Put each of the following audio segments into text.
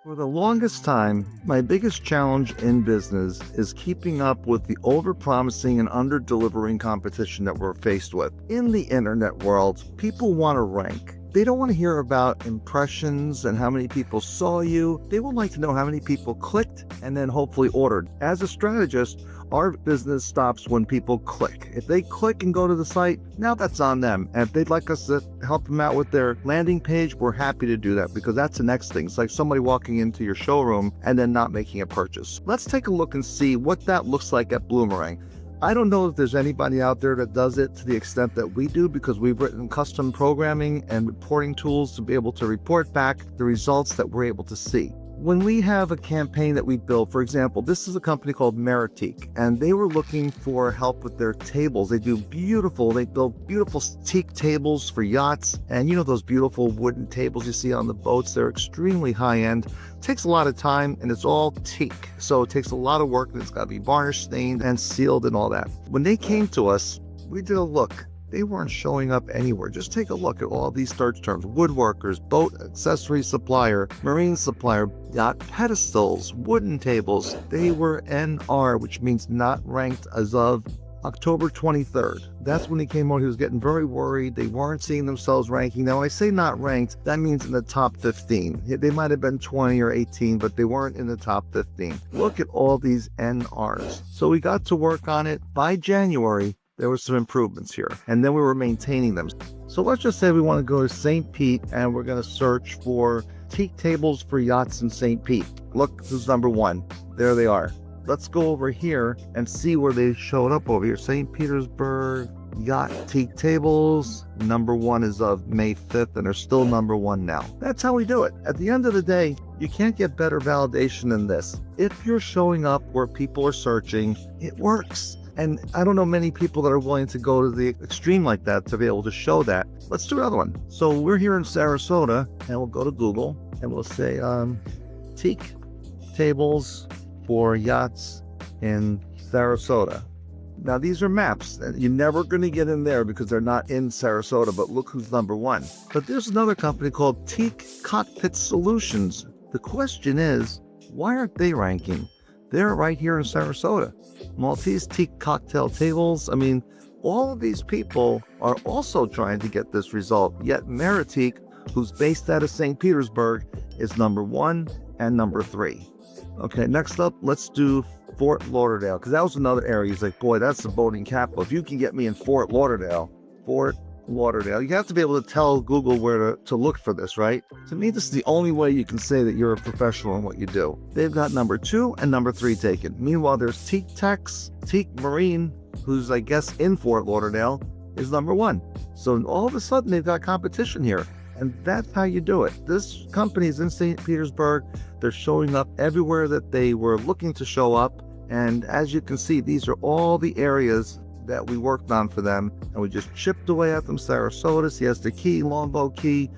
For the longest time, my biggest challenge in business is keeping up with the over-promising and under-delivering competition that we're faced with. In the internet world, people want to rank. They don't want to hear about impressions and how many people saw you. They would like to know how many people clicked and then hopefully ordered. As a strategist, our business stops when people click. If they click and go to the site, now that's on them. And if they'd like us to help them out with their landing page, we're happy to do that because that's the next thing. It's like somebody walking into your showroom and then not making a purchase. Let's take a look and see what that looks like at Bloomerang. I don't know if there's anybody out there that does it to the extent that we do because we've written custom programming and reporting tools to be able to report back the results that we're able to see. When we have a campaign that we build, for example, this is a company called Meritique, and they were looking for help with their tables. They build beautiful teak tables for yachts, and you know those beautiful wooden tables you see on the boats, they're extremely high-end. It takes a lot of time, and it's all teak, so it takes a lot of work, and it's got to be varnished, stained, and sealed, and all that. When they came to us, we did a look. They weren't showing up anywhere. Just take a look at all these search terms: woodworkers, boat accessory supplier, marine supplier, yacht pedestals, wooden tables. They were NR, which means not ranked as of October 23rd. That's when he came on. He was getting very worried. They weren't seeing themselves ranking. Now, I say not ranked, that means in the top 15. They might have been 20 or 18, but they weren't in the top 15. Look at all these NRs. So we got to work on it. By January, there were some improvements here, and then we were maintaining them. So let's just say we want to go to St. Pete, and we're going to search for teak tables for yachts in St. Pete. Look who's number one. There they are. Let's go over here and see where they showed up over here. St. Petersburg, yacht teak tables. Number one is of May 5th, and they're still number one now. That's how we do it. At the end of the day, you can't get better validation than this. If you're showing up where people are searching, it works. And I don't know many people that are willing to go to the extreme like that to be able to show that. Let's do another one. So we're here in Sarasota, and we'll go to Google, and we'll say teak tables for yachts in Sarasota. Now, these are maps. You're never going to get in there because they're not in Sarasota, but look who's number one. But there's another company called Teak Cockpit Solutions. The question is, why aren't they ranking? They're right here in Sarasota. Maltese teak cocktail tables. I mean, all of these people are also trying to get this result. Yet Meritique, who's based out of St. Petersburg, is number one and number three. Okay, next up, let's do Fort Lauderdale, because that was another area. He's like, boy, that's the boating capital. If you can get me in Fort Lauderdale, you have to be able to tell Google where to look for this, right? To me, this is the only way you can say that you're a professional in what you do. They've got number 2 and number 3 taken. Meanwhile, there's Teak Tex, Teak Marine, who's, I guess, in Fort Lauderdale, is number 1. So all of a sudden, they've got competition here. And that's how you do it. This company is in St. Petersburg. They're showing up everywhere that they were looking to show up. And as you can see, these are all the areas that we worked on for them, and we just chipped away at them. Sarasota, Siesta Key, Longboat Key,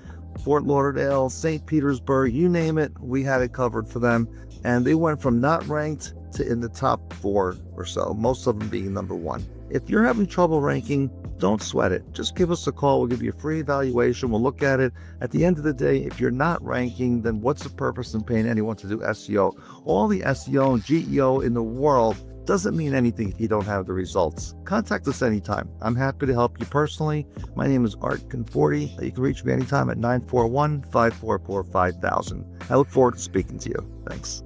Fort Lauderdale, St. Petersburg, you name it, we had it covered for them. And they went from not ranked to in the top 4 or so, most of them being number 1. If you're having trouble ranking, don't sweat it. Just give us a call. We'll give you a free evaluation. We'll look at it. At the end of the day, if you're not ranking, then what's the purpose in paying anyone to do SEO? All the SEO and GEO in the world doesn't mean anything if you don't have the results. Contact us anytime. I'm happy to help you personally. My name is Art Conforti. You can reach me anytime at 941-544-5000. I look forward to speaking to you. Thanks.